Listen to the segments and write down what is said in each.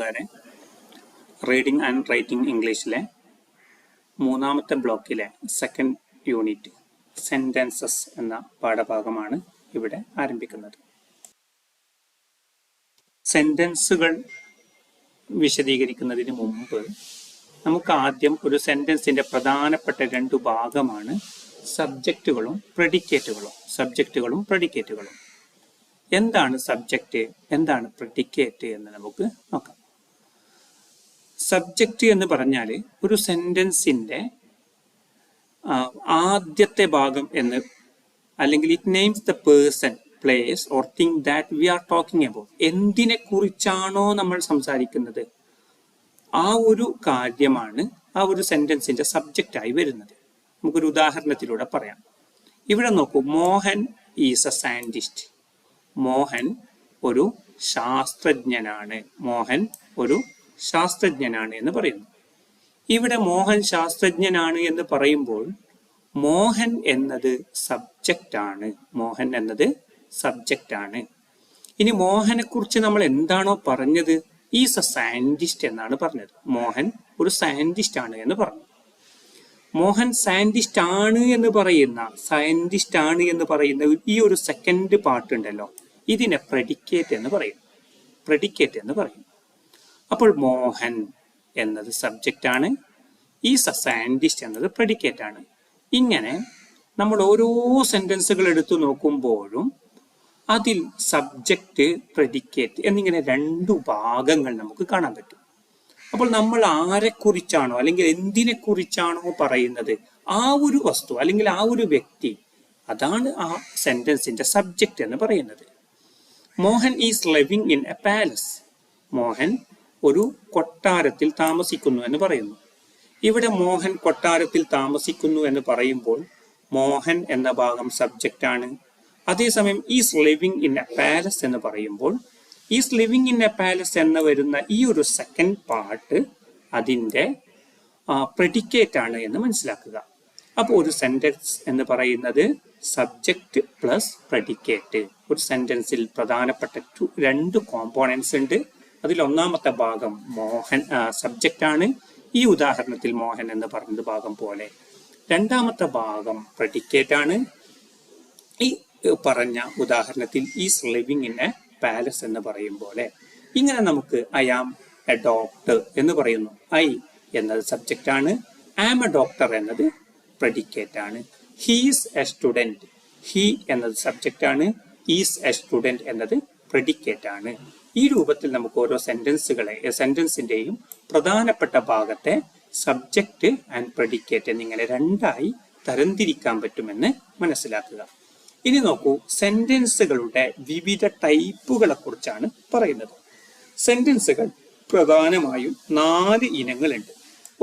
കൂട്ടുകാരെ, reading and writing ഇംഗ്ലീഷിലെ മൂന്നാമത്തെ ബ്ലോക്കിലെ സെക്കൻഡ് യൂണിറ്റ് സെൻറ്റൻസസ് എന്ന പാഠഭാഗമാണ് ഇവിടെ ആരംഭിക്കുന്നത്. സെൻറ്റൻസുകൾ വിശദീകരിക്കുന്നതിന് മുമ്പ് നമുക്ക് ആദ്യം ഒരു സെൻറ്റൻസിൻ്റെ പ്രധാനപ്പെട്ട രണ്ട് ഭാഗമാണ് സബ്ജക്റ്റുകളും പ്രെഡിക്കേറ്റുകളും. എന്താണ് സബ്ജക്റ്റ്, എന്താണ് പ്രെഡിക്കേറ്റ് എന്ന് നമുക്ക് നോക്കാം. സബ്ജക്റ്റ് എന്ന് പറഞ്ഞാൽ ഒരു സെന്റൻസിന്റെ ആദ്യത്തെ ഭാഗം എന്ന്, അല്ലെങ്കിൽ it names the person, place or thing that we are talking about. എന്തിനെ കുറിച്ചാണോ നമ്മൾ സംസാരിക്കുന്നത് ആ ഒരു കാര്യമാണ് ആ ഒരു സെന്റൻസിന്റെ സബ്ജക്റ്റായി വരുന്നത്. നമുക്കൊരു ഉദാഹരണത്തിലൂടെ പറയാം. ഇവിടെ നോക്കൂ, Mohan is a scientist. Mohan ഒരു ശാസ്ത്രജ്ഞനാണ്. എന്ന് പറയുന്നു. ഇവിടെ മോഹൻ ശാസ്ത്രജ്ഞനാണ് എന്ന് പറയുമ്പോൾ മോഹൻ എന്നത് സബ്ജക്റ്റ് ആണ്. ഇനി മോഹനെ കുറിച്ച് നമ്മൾ എന്താണോ പറഞ്ഞത്, ഈസ് എ സയന്റിസ്റ്റ് എന്നാണ് പറഞ്ഞത്. മോഹൻ ഒരു സയന്റിസ്റ്റ് ആണ് എന്ന് പറഞ്ഞു. മോഹൻ സയന്റിസ്റ്റ് ആണ് എന്ന് പറയുന്ന ഈ ഒരു സെക്കൻഡ് പാർട്ട് ഉണ്ടല്ലോ, ഇതിനെ പ്രെഡിക്കേറ്റ് എന്ന് പറയും. അപ്പോൾ മോഹൻ എന്നത് സബ്ജക്റ്റ് ആണ്, ഈസ് എ സയന്റിസ്റ്റ് എന്നത് പ്രെഡിക്കേറ്റ് ആണ്. ഇങ്ങനെ നമ്മൾ ഓരോ സെന്റൻസുകൾ എടുത്തു നോക്കുമ്പോഴും അതിൽ സബ്ജക്റ്റ്, പ്രെഡിക്കേറ്റ് എന്നിങ്ങനെ രണ്ടു ഭാഗങ്ങൾ നമുക്ക് കാണാൻ പറ്റും. അപ്പോൾ നമ്മൾ ആരെക്കുറിച്ചാണോ അല്ലെങ്കിൽ എന്തിനെ കുറിച്ചാണോ പറയുന്നത് ആ ഒരു വസ്തു അല്ലെങ്കിൽ ആ ഒരു വ്യക്തി, അതാണ് ആ സെന്റൻസിന്റെ സബ്ജക്റ്റ് എന്ന് പറയുന്നത്. Mohan is living in a palace. Mohan ഒരു കൊട്ടാരത്തിൽ താമസിക്കുന്നു എന്ന് പറയുന്നു. ഇവിടെ മോഹൻ കൊട്ടാരത്തിൽ താമസിക്കുന്നു എന്ന് പറയുമ്പോൾ മോഹൻ എന്ന ഭാഗം സബ്ജക്റ്റ് ആണ്. അതേസമയം is living in a palace എന്ന് പറയുമ്പോൾ is living in a palace എന്ന് വരുന്ന ഈ ഒരു സെക്കൻഡ് പാർട്ട് അതിൻ്റെ പ്രെഡിക്കേറ്റ് ആണ് എന്ന് മനസ്സിലാക്കുക. അപ്പോൾ ഒരു സെന്റൻസ് എന്ന് പറയുന്നത് സബ്ജക്റ്റ് പ്ലസ് പ്രെഡിക്കേറ്റ്. ഒരു സെന്റൻസിൽ പ്രധാനപ്പെട്ട രണ്ട് കോമ്പോണൻസ് ഉണ്ട്. അതിൽ ഒന്നാമത്തെ ഭാഗം മോഹൻ സബ്ജക്റ്റ് ആണ്, ഈ ഉദാഹരണത്തിൽ മോഹൻ എന്ന് പറഞ്ഞത് ഭാഗം പോലെ. രണ്ടാമത്തെ ഭാഗം പ്രെഡിക്കേറ്റ് ആണ്, ഈ പറഞ്ഞ ഉദാഹരണത്തിൽ is living in a palace എന്ന് പറയും പോലെ. ഇങ്ങനെ നമുക്ക് ഐ ആം എ ഡോക്ടർ എന്ന് പറയുന്നു. ഐ എന്നത് സബ്ജക്റ്റ് ആണ്, ആം എ ഡോക്ടർ എന്നത് പ്രെഡിക്കേറ്റ് ആണ്. ഹീസ് എ സ്റ്റുഡൻറ്, ഹി എന്നത് സബ്ജക്റ്റ് ആണ്, ഈസ് എ സ്റ്റുഡൻറ് എന്നത് പ്രെഡിക്കേറ്റ് ആണ്. ഈ രൂപത്തിൽ നമുക്ക് ഓരോ സെന്റൻസിന്റെയും പ്രധാനപ്പെട്ട ഭാഗത്തെ സബ്ജക്റ്റ് ആൻഡ് പ്രെഡിക്കേറ്റ് എന്നിങ്ങനെ രണ്ടായി തരംതിരിക്കാൻ പറ്റുമെന്ന് മനസ്സിലാക്കുക. ഇനി നോക്കൂ, സെന്റൻസുകളുടെ വിവിധ ടൈപ്പുകളെ കുറിച്ചാണ് പറയുന്നത്. സെന്റൻസുകൾ പ്രധാനമായും 4 ഇനങ്ങളുണ്ട്.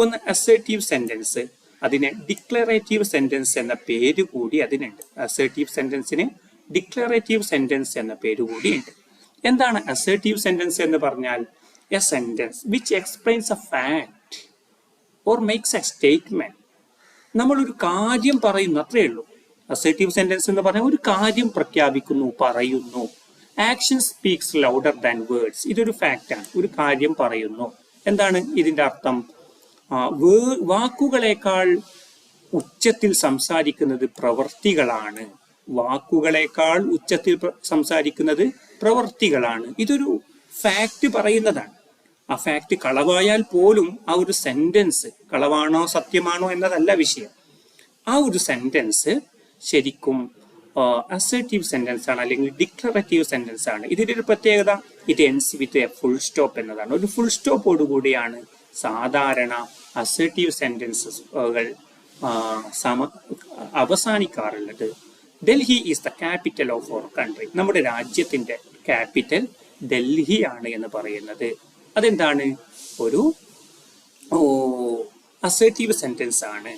ഒന്ന് അസേർട്ടീവ് സെന്റൻസ്, അതിന് ഡിക്ലറേറ്റീവ് സെന്റൻസ് എന്ന പേര് കൂടി അതിനുണ്ട്. അസേർട്ടീവ് സെന്റൻസിന് ഡിക്ലറേറ്റീവ് സെന്റൻസ് എന്ന പേര് കൂടിയുണ്ട്. എന്താണ് അസേർട്ടീവ് സെന്റൻസ് എന്ന് പറഞ്ഞാൽ? A sentence which explains A fact or makes A statement. നമ്മൾ ഒരു കാര്യം പറയുന്നു, അത്രയേ ഉള്ളൂ. അസേർട്ടീവ് സെന്റൻസ് എന്ന് പറഞ്ഞാൽ ഒരു കാര്യം പ്രഖ്യാപിക്കുന്നു, പറയുന്നു. Action speaks louder than words. ഇതൊരു ഫാക്റ്റാണ്, ഒരു കാര്യം പറയുന്നു. എന്താണ് ഇതിന്റെ അർത്ഥം? വാക്കുകളേക്കാൾ ഉച്ചത്തിൽ സംസാരിക്കുന്നത് പ്രവർത്തികളാണ്. ഇതൊരു ഫാക്ട് പറയുന്നതാണ്. ആ ഫാക്ട് കളവായാൽ പോലും ആ ഒരു സെന്റൻസ് കളവാണോ സത്യമാണോ എന്നതല്ല വിഷയം. ആ ഒരു സെന്റൻസ് ശരിക്കും അസേർട്ടീവ് സെന്റൻസ് ആണ്, അല്ലെങ്കിൽ ഡിക്ലറേറ്റീവ് സെന്റൻസ് ആണ്. ഇതിന്റെ ഒരു പ്രത്യേകത, it ends with a full stop എന്നതാണ്. ഒരു ഫുൾ സ്റ്റോപ്പോട് കൂടിയാണ് സാധാരണ അസേർട്ടീവ് സെന്റൻസുകൾ അവസാനിക്കാറുള്ളത്. Delhi is the capital of our country. നമ്മുടെ രാജ്യത്തിന്റെ ക്യാപിറ്റൽ ഡൽഹിയാണ് എന്ന് പറയുന്നത് അതെന്താണ്? ഒരു അസേർട്ടീവ് സെന്റൻസ് ആണ്.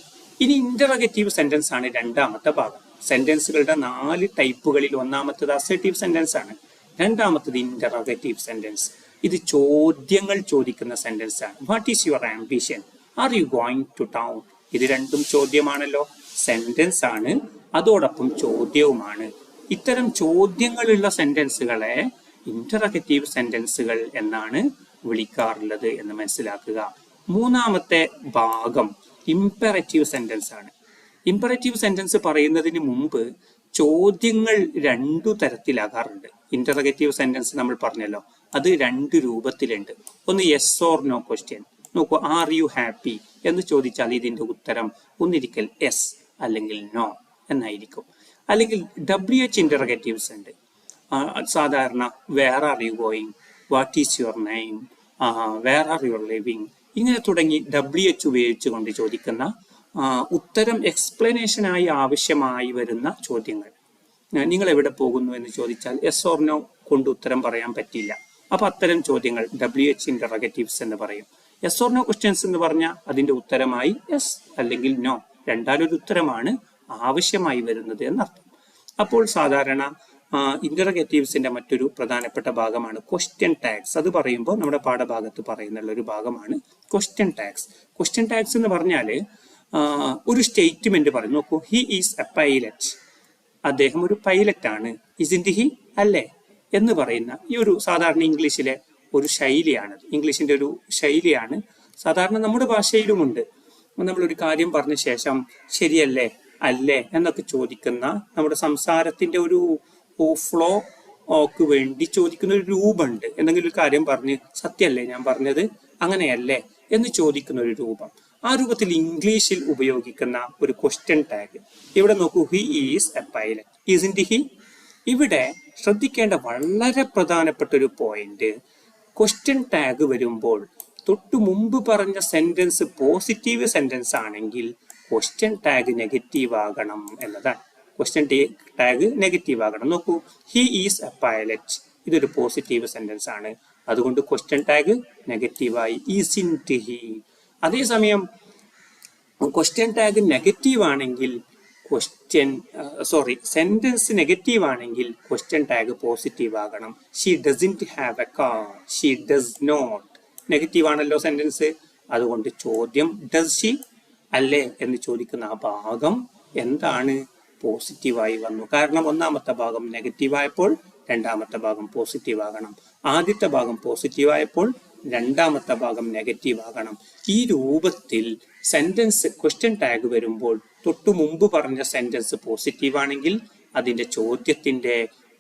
ഇനി ഇന്ററഗേറ്റീവ് സെന്റൻസ് ആണ് രണ്ടാമത്തെ ഭാഗം. സെന്റൻസുകളുടെ 4 ടൈപ്പുകളിൽ ഒന്നാമത്തത് അസേർട്ടീവ് സെന്റൻസ് ആണ്, രണ്ടാമത്തത് ഇന്ററഗേറ്റീവ് സെന്റൻസ്. ഇത് ചോദ്യങ്ങൾ ചോദിക്കുന്ന സെന്റൻസ് ആണ്. What is your ambition? Are you going to town? ഇത് രണ്ടും ചോദ്യമാണല്ലോ, സെന്റൻസ് ആണ്, അതോടൊപ്പം ചോദ്യവുമാണ്. ഇത്തരം ചോദ്യങ്ങളുള്ള സെന്റൻസുകളെ ഇന്ററഗേറ്റീവ് സെന്റൻസുകൾ എന്നാണ് വിളിക്കാറുള്ളത് എന്ന് മനസ്സിലാക്കുക. മൂന്നാമത്തെ ഭാഗം ഇംപെറേറ്റീവ് സെന്റൻസ് ആണ്. ഇംപെറേറ്റീവ് സെന്റൻസ് പറയുന്നതിന് മുമ്പ് ചോദ്യങ്ങൾ രണ്ടു തരത്തിലാകാറുണ്ട്. ഇന്ററഗേറ്റീവ് സെന്റൻസ് നമ്മൾ പറഞ്ഞല്ലോ, അത് രണ്ട് രൂപത്തിലുണ്ട്. ഒന്ന് യെസ് ഓർ നോ ക്വസ്റ്റ്യൻ. നോക്കൂ, ആർ യു ഹാപ്പി എന്ന് ചോദിച്ചാൽ ഇതിന്റെ ഉത്തരം ഒന്നിരിക്കൽ യെസ് അല്ലെങ്കിൽ നോ എന്നായിരിക്കും. അല്ലെങ്കിൽ WH ഇന്ററഗേറ്റീവ്സ് ഉണ്ട്. സാധാരണ where are you going, what is your name, where are your living, ഇങ്ങനെ തുടങ്ങി WH ഉപയോഗിച്ചുകൊണ്ട് ചോദിക്കുന്ന ഉത്തരം എക്സ്പ്ലനേഷനായി ആവശ്യമായി വരുന്ന ചോദ്യങ്ങൾ. നിങ്ങൾ എവിടെ പോകുന്നു എന്ന് ചോദിച്ചാൽ യെസ് ഓർ നോ കൊണ്ട് ഉത്തരം പറയാൻ പറ്റില്ല. അപ്പൊ അത്തരം ചോദ്യങ്ങൾ WH ഇന്ററഗേറ്റീവ്സ് എന്ന് പറയും. യെസ് ഓർ നോ ക്വസ്റ്റ്യൻസ് എന്ന് പറഞ്ഞാൽ അതിന്റെ ഉത്തരമായി യെസ് അല്ലെങ്കിൽ നോ, രണ്ടാലൊരു ഉത്തരമാണ് ആവശ്യമായി വരുന്നത് എന്നർത്ഥം. അപ്പോൾ സാധാരണ ഇന്ററഗേറ്റീവ്സിന്റെ മറ്റൊരു പ്രധാനപ്പെട്ട ഭാഗമാണ് ക്വസ്റ്റ്യൻ ടാഗ്സ്. അത് പറയുമ്പോൾ നമ്മുടെ പാഠഭാഗത്ത് പറയുന്നുള്ള ഒരു ഭാഗമാണ് ക്വസ്റ്റ്യൻ ടാഗ്സ്. ക്വസ്റ്റ്യൻ ടാഗ്സ് എന്ന് പറഞ്ഞാൽ ഒരു സ്റ്റേറ്റ്മെന്റ് പറയും. നോക്കൂ, ഹി ഈസ് എ പൈലറ്റ്, അദ്ദേഹം ഒരു പൈലറ്റ് ആണ്. ഇസിന്റ് ഹി, അല്ലേ എന്ന് പറയുന്ന ഈ ഒരു സാധാരണ ഇംഗ്ലീഷിലെ ഒരു ശൈലിയാണ്. ഇംഗ്ലീഷിന്റെ ഒരു ശൈലിയാണ്. സാധാരണ നമ്മുടെ ഭാഷയിലുമുണ്ട്. നമ്മളൊരു കാര്യം പറഞ്ഞ ശേഷം ശരിയല്ലേ, അല്ലേ എന്നൊക്കെ ചോദിക്കുന്ന നമ്മുടെ സംസാരത്തിന്റെ ഒരു ഫ്ലോക്ക് വേണ്ടി ചോദിക്കുന്ന ഒരു രൂപമുണ്ട്. എന്തെങ്കിലും ഒരു കാര്യം പറഞ്ഞ് സത്യമല്ലേ ഞാൻ പറഞ്ഞത്, അങ്ങനെയല്ലേ എന്ന് ചോദിക്കുന്ന ഒരു രൂപം. ആ രൂപത്തിൽ ഇംഗ്ലീഷിൽ ഉപയോഗിക്കുന്ന ഒരു ക്വസ്റ്റ്യൻ ടാഗ്. ഇവിടെ നോക്കൂ, he is a pilot, isn't he. ഇവിടെ ശ്രദ്ധിക്കേണ്ട വളരെ പ്രധാനപ്പെട്ട ഒരു പോയിന്റ്, ക്വസ്റ്റ്യൻ ടാഗ് വരുമ്പോൾ തൊട്ടു മുമ്പ് പറഞ്ഞ സെന്റൻസ് പോസിറ്റീവ് സെന്റൻസ് ആണെങ്കിൽ ക്വസ്റ്റ്യൻ ടാഗ് നെഗറ്റീവ് ആകണം എന്നതാണ്. ക്വസ്റ്റ്യൻ ടാഗ് നെഗറ്റീവ് ആകണം. നോക്കൂ, ഹി ഈസ് എ പൈലറ്റ്, ഇതൊരു പോസിറ്റീവ് സെന്റൻസ് ആണ്, അതുകൊണ്ട് ക്വസ്റ്റ്യൻ ടാഗ് നെഗറ്റീവായി. Isn't he. അതേസമയം ക്വസ്റ്റ്യൻ ടാഗ് നെഗറ്റീവ് ആണെങ്കിൽ സെന്റൻസ് നെഗറ്റീവ് ആണെങ്കിൽ ക്വസ്റ്റ്യൻ ടാഗ് പോസിറ്റീവ് ആകണം. She doesn't have a car, she does not. Negative ആണല്ലോ സെന്റൻസ്, അതുകൊണ്ട് ചോദ്യം ഡസ് ഷീ, അല്ലേ എന്ന് ചോദിക്കുന്ന ആ ഭാഗം എന്താണ്, പോസിറ്റീവായി വന്നു. കാരണം ഒന്നാമത്തെ ഭാഗം നെഗറ്റീവ് ആയപ്പോൾ രണ്ടാമത്തെ ഭാഗം പോസിറ്റീവ് ആകണം. ആദ്യത്തെ ഭാഗം പോസിറ്റീവ് ആയപ്പോൾ രണ്ടാമത്തെ ഭാഗം നെഗറ്റീവ് ആകണം. ഈ രൂപത്തിൽ സെന്റൻസ് ക്വസ്റ്റ്യൻ ടാഗ് വരുമ്പോൾ തൊട്ടു മുമ്പ് പറഞ്ഞ സെന്റൻസ് പോസിറ്റീവ് ആണെങ്കിൽ അതിന്റെ ചോദ്യത്തിന്റെ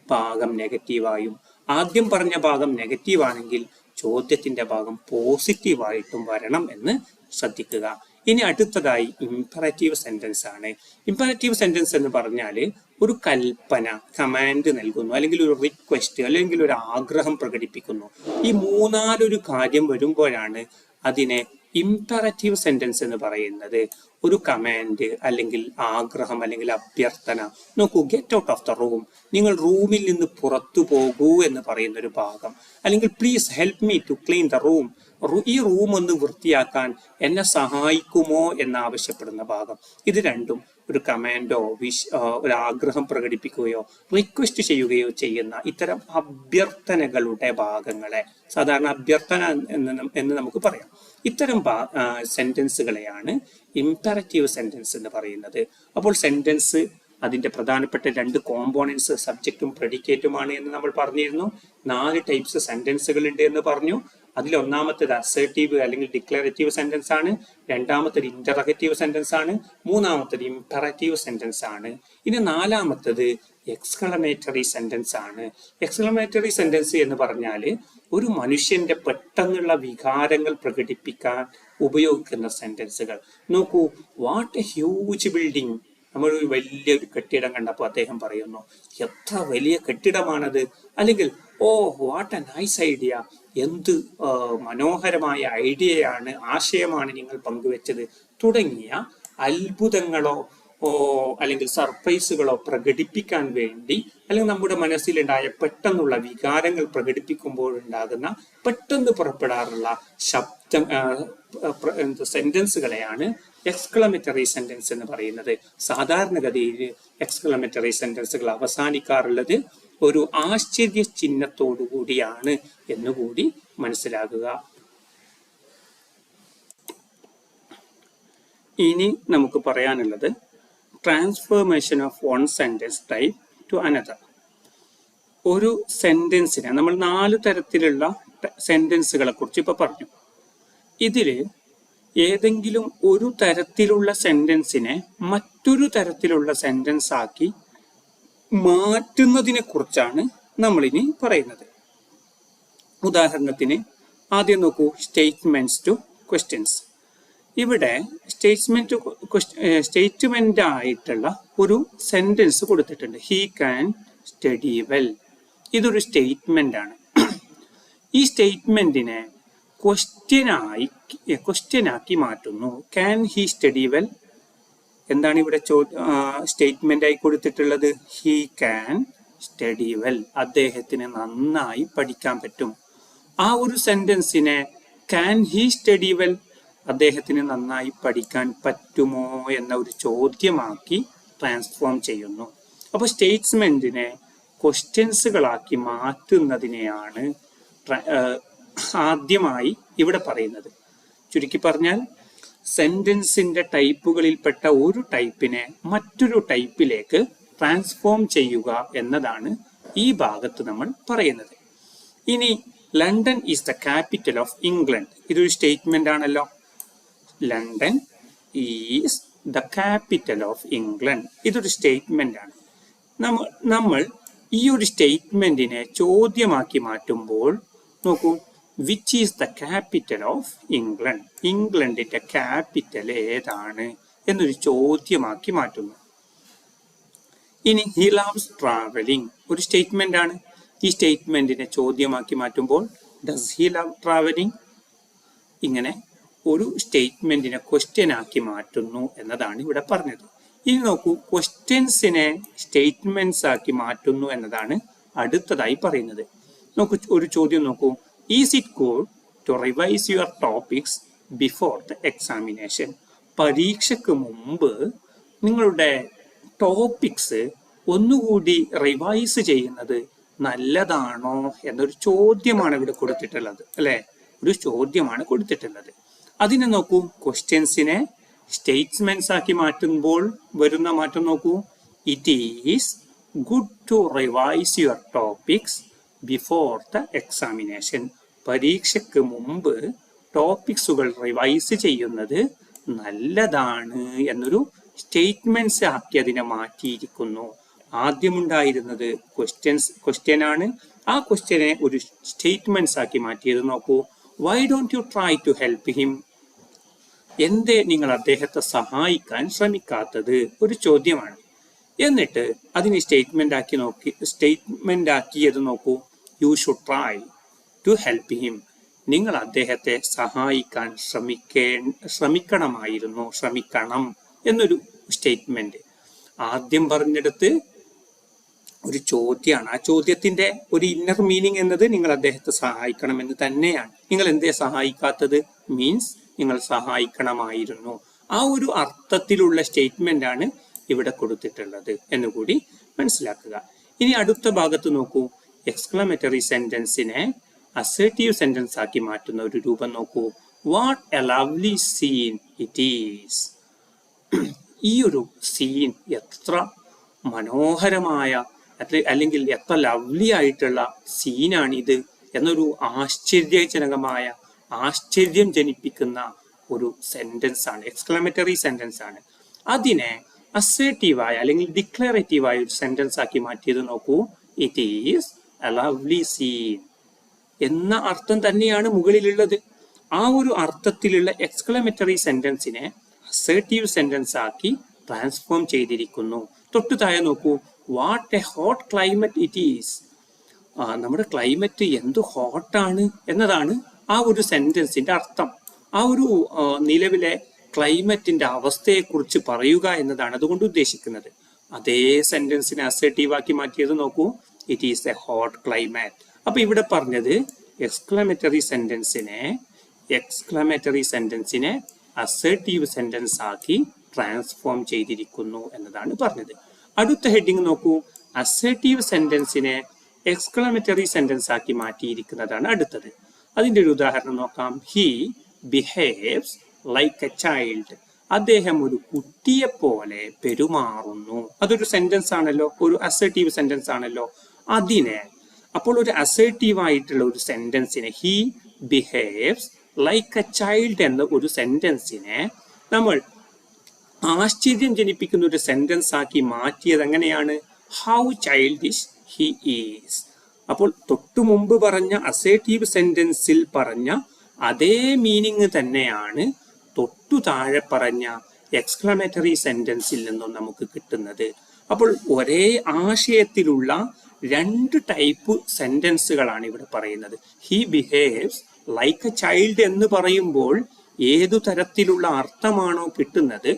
ഭാഗം നെഗറ്റീവായും, ആദ്യം പറഞ്ഞ ഭാഗം നെഗറ്റീവ് ആണെങ്കിൽ ചോദ്യത്തിന്റെ ഭാഗം പോസിറ്റീവായിട്ടും വരണം എന്ന് ശ്രദ്ധിക്കുക. ഇനി അടുത്തതായി ഇംപെറേറ്റീവ് സെന്റൻസ് ആണ്. ഇംപെറേറ്റീവ് സെന്റൻസ് എന്ന് പറഞ്ഞാൽ ഒരു കൽപ്പന, കമാൻഡ് നൽകുന്നു, അല്ലെങ്കിൽ ഒരു റിക്വസ്റ്റ്, അല്ലെങ്കിൽ ഒരു ആഗ്രഹം പ്രകടിപ്പിക്കുന്നു. ഈ മൂന്നാലൊരു കാര്യം വരുമ്പോഴാണ് അതിനെ ഇംപെറേറ്റീവ് സെന്റൻസ് എന്ന് പറയുന്നത്. ഒരു കമാൻഡ് അല്ലെങ്കിൽ ആഗ്രഹം അല്ലെങ്കിൽ അഭ്യർത്ഥന. നോക്കൂ, get out of the room, നിങ്ങൾ റൂമിൽ നിന്ന് പുറത്തു പോകൂ എന്ന് പറയുന്ന ഒരു ഭാഗം. അല്ലെങ്കിൽ please help me to clean the room, ഈ റൂം ഒന്ന് വൃത്തിയാക്കാൻ എന്നെ സഹായിക്കുമോ എന്നാവശ്യപ്പെടുന്ന ഭാഗം. ഇത് രണ്ടും ഒരു കമാൻഡോ ഒരു ആഗ്രഹം പ്രകടിപ്പിക്കുകയോ റിക്വസ്റ്റ് ചെയ്യുകയോ ചെയ്യുന്ന ഇത്തരം അഭ്യർത്ഥനകളുടെ ഭാഗങ്ങളെ സാധാരണ അഭ്യർത്ഥന എന്ന് നമുക്ക് പറയാം. ഇത്തരം സെന്റൻസുകളെയാണ് ഇംപെറേറ്റീവ് സെന്റൻസ് എന്ന് പറയുന്നത്. അപ്പോൾ സെന്റൻസ് അതിന്റെ പ്രധാനപ്പെട്ട രണ്ട് കോമ്പോണൻസ് സബ്ജക്റ്റും പ്രെഡിക്കേറ്റുമാണ് എന്ന് നമ്മൾ പറഞ്ഞിരുന്നു. 4 ടൈപ്സ് സെന്റൻസുകൾ ഉണ്ട് എന്ന് പറഞ്ഞു. അതിൽ ഒന്നാമത്തേത് അസേർട്ടീവ് അല്ലെങ്കിൽ ഡിക്ലറേറ്റീവ് സെന്റൻസ് ആണ്, രണ്ടാമത്തേത് ഇന്ററഗേറ്റീവ് സെന്റൻസ് ആണ്, മൂന്നാമത്തേത് ഇംപെറേറ്റീവ് സെന്റൻസ് ആണ്. ഇനി നാലാമത്തേത് എക്സ്ക്ലമേറ്ററി സെന്റൻസ് ആണ്. എക്സ്ക്ലമേറ്ററി സെന്റൻസ് എന്ന് പറഞ്ഞാൽ ഒരു മനുഷ്യന്റെ പെട്ടെന്നുള്ള വികാരങ്ങൾ പ്രകടിപ്പിക്കാൻ ഉപയോഗിക്കുന്ന സെന്റൻസുകൾ. നോക്കൂ, വാട്ട് എ ഹ്യൂജ് ബിൽഡിംഗ്. നമ്മളൊരു വലിയൊരു കെട്ടിടം കണ്ടപ്പോൾ അദ്ദേഹം പറയുന്നു, എത്ര വലിയ കെട്ടിടമാണത്. അല്ലെങ്കിൽ oh what a nice idea, എന്ത് മനോഹരമായ ഐഡിയയാണ്, ആശയമാണ് നിങ്ങൾ പങ്കുവെച്ചത് തുടങ്ങിയ അത്ഭുതങ്ങളോ അല്ലെങ്കിൽ സർപ്രൈസുകളോ പ്രകടിപ്പിക്കാൻ വേണ്ടി, അല്ലെങ്കിൽ നമ്മുടെ മനസ്സിലുണ്ടായ പെട്ടെന്നുള്ള വികാരങ്ങൾ പ്രകടിപ്പിക്കുമ്പോഴുണ്ടാകുന്ന പെട്ടെന്ന് പുറപ്പെടാറുള്ള ശബ്ദം സെന്റൻസുകളെയാണ് എക്സ്ക്ലമേറ്ററി സെന്റൻസ് എന്ന് പറയുന്നത്. സാധാരണഗതിയിൽ എക്സ്ക്ലമേറ്ററി സെന്റൻസുകൾ അവസാനിക്കാറുള്ളത് ഒരു ആശ്ചര്യ ചിഹ്നത്തോടു കൂടിയാണ് എന്നുകൂടി മനസ്സിലാക്കുക. ഇനി നമുക്ക് പറയാനുള്ളത് transformation of one sentence type two another. ഒരു സെന്റൻസിനെ നമ്മൾ 4 തരത്തിലുള്ള സെന്റൻസുകളെ കുറിച്ച് ഇപ്പൊ പറഞ്ഞു. ഇതില് ഏതെങ്കിലും ഒരു തരത്തിലുള്ള സെന്റൻസിനെ മറ്റൊരു തരത്തിലുള്ള സെന്റൻസ് ആക്കി മാറ്റുന്നതിനെ കുറിച്ചാണ് നമ്മളിനി പറയുന്നത്. ഉദാഹരണത്തിന് ആദ്യം നോക്കൂ, സ്റ്റേറ്റ്മെന്റ്സ് ടു ക്വസ്റ്റ്യൻസ്. ഇവിടെ സ്റ്റേറ്റ്മെന്റ് ആയിട്ടുള്ള ഒരു സെന്റൻസ് കൊടുത്തിട്ടുണ്ട്. He can study well. ഇതൊരു സ്റ്റേറ്റ്മെന്റ് ആണ്. ഈ സ്റ്റേറ്റ്മെന്റിനെ ക്വസ്റ്റ്യൻ ആക്കി മാറ്റുന്നു. Can he study well? എന്താണ് ഇവിടെ സ്റ്റേറ്റ്മെന്റ് ആയി കൊടുത്തിട്ടുള്ളത്? He can study well. അദ്ദേഹത്തിന് നന്നായി പഠിക്കാൻ പറ്റും. ആ ഒരു സെന്റൻസിനെ ക്യാൻ ഹി സ്റ്റഡി വെൽ, അദ്ദേഹത്തിന് നന്നായി പഠിക്കാൻ പറ്റുമോ എന്ന ഒരു ചോദ്യമാക്കി ട്രാൻസ്ഫോം ചെയ്യുന്നു. അപ്പോൾ സ്റ്റേറ്റ്മെന്റിനെ ക്വസ്റ്റ്യൻസുകളാക്കി മാറ്റുന്നതിനെയാണ് ആദ്യമായി ഇവിടെ പറയുന്നത്. ചുരുക്കി പറഞ്ഞാൽ സെന്റൻസിന്റെ ടൈപ്പുകളിൽപ്പെട്ട ഒരു ടൈപ്പിനെ മറ്റൊരു ടൈപ്പിലേക്ക് ട്രാൻസ്ഫോം ചെയ്യുക എന്നതാണ് ഈ ഭാഗത്ത് നമ്മൾ പറയുന്നത്. ഇനി London is the capital of England. ഇതൊരു സ്റ്റേറ്റ്മെന്റ് ആണല്ലോ. London is the capital of England. ഇതൊരു സ്റ്റേറ്റ്മെന്റ് ആണ്. നമ്മൾ ഈ ഒരു സ്റ്റേറ്റ്മെന്റിനെ ചോദ്യമാക്കി മാറ്റുമ്പോൾ നോക്കൂ, which is the capital of England? ഇംഗ്ലണ്ടിന്റെ ക്യാപിറ്റൽ ഏതാണ് എന്നൊരു ചോദ്യമാക്കി മാറ്റുന്നു. ഇനി ഹി ലവ്സ് ട്രാവലിംഗ് ഒരു സ്റ്റേറ്റ്മെന്റ് ആണ്. ഈ സ്റ്റേറ്റ്മെന്റിനെ ചോദ്യമാക്കി മാറ്റുമ്പോൾ ഡസ് ഹി ലവ് ട്രാവലിംഗ്? ഇങ്ങനെ ഒരു സ്റ്റേറ്റ്മെന്റിനെ ക്വസ്റ്റ്യൻ ആക്കി മാറ്റുന്നു എന്നതാണ് ഇവിടെ പറഞ്ഞത്. ഇനി നോക്കൂ, ക്വസ്റ്റ്യൻസിനെ സ്റ്റേറ്റ്മെന്റ്സ് ആക്കി മാറ്റുന്നു എന്നതാണ് അടുത്തതായി പറയുന്നത്. നോക്കൂ, ഒരു ചോദ്യം നോക്കൂ. Is it good to revise your topics before the examination? പരീക്ഷയ്ക്ക് മുമ്പ് നിങ്ങളുടെ ടോപ്പിക്സ് ഒന്നുകൂടി റിവൈസ് ചെയ്യുന്നത് നല്ലതാണോ എന്നൊരു ചോദ്യമാണ് ഇവിടെ കൊടുത്തിട്ടുള്ളത്, അല്ലെ? ഒരു ചോദ്യമാണ് കൊടുത്തിട്ടുള്ളത്. അതിനെ നോക്കൂ, ക്വസ്റ്റ്യൻസിനെ സ്റ്റേറ്റ്മെന്റ്സ് ആക്കി മാറ്റുമ്പോൾ വരുന്ന മാറ്റം നോക്കൂ. It is good to revise your topics before the examination. പരീക്ഷയ്ക്ക് മുമ്പ് ടോപ്പിക്സുകൾ റിവൈസ് ചെയ്യുന്നത് നല്ലതാണ് എന്നൊരു സ്റ്റേറ്റ്മെന്റ്സ് ആക്കി അതിനെ മാറ്റിയിരിക്കുന്നു. ആദ്യമുണ്ടായിരുന്നത് ക്വസ്റ്റ്യൻ ആണ്. ആ ക്വസ്റ്റ്യനെ ഒരു സ്റ്റേറ്റ്മെന്റ്സ് ആക്കി മാറ്റിയത് നോക്കൂ. Why don't you try to help him? എന്തേ നിങ്ങൾ അദ്ദേഹത്തെ സഹായിക്കാൻ ശ്രമിക്കാത്തത്? ഒരു ചോദ്യമാണ്. എന്നിട്ട് അതിനെ സ്റ്റേറ്റ്മെന്റ് ആക്കിയത് നോക്കൂ. You should try to help him. നിങ്ങൾ അദ്ദേഹത്തെ സഹായിക്കാൻ ശ്രമിക്കണം എന്നൊരു സ്റ്റേറ്റ്മെന്റ്. ആദ്യം പറഞ്ഞെടുത്ത് ഒരു ചോദ്യമാണ്. ആ ചോദ്യത്തിന്റെ ഒരു ഇന്നർ മീനിങ് എന്നത് നിങ്ങൾ അദ്ദേഹത്തെ സഹായിക്കണമെന്ന് തന്നെയാണ്. നിങ്ങൾ എന്തേ സഹായിക്കാത്തത് മീൻസ് നിങ്ങൾ സഹായിക്കണമായിരുന്നു. ആ ഒരു അർത്ഥത്തിലുള്ള സ്റ്റേറ്റ്മെന്റ് ആണ് ഇവിടെ കൊടുത്തിട്ടുള്ളത് എന്നുകൂടി മനസ്സിലാക്കുക. ഇനി അടുത്ത ഭാഗത്ത് നോക്കൂ. എക്സ്ക്ലമേറ്ററി സെന്റൻസിനെ അസേർട്ടീവ് സെന്റൻസ് ആക്കി മാറ്റുന്ന ഒരു രൂപം നോക്കൂ. What A lovely seen it is. ഈ ഒരു സീൻ എത്ര മനോഹരമായ അല്ലെങ്കിൽ എത്ര ലവ്ലി ആയിട്ടുള്ള സീനാണിത് എന്നൊരു ആശ്ചര്യം ജനിപ്പിക്കുന്ന ഒരു സെന്റൻസ് ആണ്, എക്സ്ക്ലമേറ്ററി സെന്റൻസ് ആണ്. അതിനെ അസേർട്ടീവായ അല്ലെങ്കിൽ ഡിക്ലറേറ്റീവായ ഒരു സെന്റൻസ് ആക്കി മാറ്റിയത് നോക്കൂ. It is a lovely scene എന്ന അർത്ഥം തന്നെയാണ് മുകളിലുള്ളത്. ആ ഒരു അർത്ഥത്തിലുള്ള എക്സ്ക്ലമേറ്ററി സെന്റൻസിനെ അസേർട്ടീവ് സെന്റൻസ് ആക്കി ട്രാൻസ്ഫോം ചെയ്തിരിക്കുന്നു. തൊട്ടു താഴെ നോക്കൂ. What a hot climate it is. നമ്മുടെ ക്ലൈമറ്റ് എന്ത് ഹോട്ടാണ് എന്നതാണ് ആ ഒരു സെന്റൻസിന്റെ അർത്ഥം. ആ ഒരു നിലവിലെ ക്ലൈമറ്റിന്റെ അവസ്ഥയെക്കുറിച്ച് പറയുക എന്നതാണ് അതുകൊണ്ട് ഉദ്ദേശിക്കുന്നത്. അതേ സെന്റൻസിനെ അസേർട്ടീവ് ആക്കി മാറ്റിയത് നോക്കൂ. It is A hot climate. അപ്പൊ ഇവിടെ പറഞ്ഞത് എക്സ്ക്ലമേറ്ററി സെന്റൻസിനെ അസേർട്ടീവ് സെന്റൻസ് ആക്കി ട്രാൻസ്ഫോം ചെയ്തിരിക്കുന്നു എന്നതാണ് പറഞ്ഞത്. അടുത്ത ഹെഡിങ് നോക്കൂ. അസേർട്ടീവ് സെന്റൻസിനെ എക്സ്ക്ലമേറ്ററി സെന്റൻസ് ആക്കി മാറ്റിയിരിക്കുന്നതാണ് അടുത്തത്. അതിന്റെ ഒരു ഉദാഹരണം നോക്കാം. He behaves like a child. അദ്ദേഹം ഒരു കുട്ടിയെ പോലെ പെരുമാറുന്നു. അതൊരു സെന്റൻസ് ആണല്ലോ, ഒരു അസേർട്ടീവ് സെന്റൻസ് ആണല്ലോ. അതിനെ അപ്പോൾ ഒരു അസേർട്ടീവ് ആയിട്ടുള്ള ഒരു സെന്റൻസിനെ he behaves like a child എന്ന ഒരു സെന്റൻസിനെ നമ്മൾ ആശ്ചര്യം ജനിപ്പിക്കുന്ന ഒരു സെന്റൻസ് ആക്കി മാറ്റിയത് എങ്ങനെയാണ്? How childish he is. അപ്പോൾ തൊട്ടു മുമ്പ് പറഞ്ഞ അസേർട്ടീവ് സെന്റൻസിൽ പറഞ്ഞ അതേ മീനിങ് തന്നെയാണ് തൊട്ടു താഴെ പറഞ്ഞ എക്സ്ക്ലമേറ്ററി സെന്റൻസിൽ നിന്നും നമുക്ക് കിട്ടുന്നത്. അപ്പോൾ ഒരേ ആശയത്തിലുള്ള രണ്ട് ടൈപ്പ് സെന്റൻസുകളാണ് ഇവിടെ പറയുന്നത്. He behaves like a child എന്ന് പറയുമ്പോൾ ഏതു തരത്തിലുള്ള അർത്ഥമാണോ കിട്ടുന്നത്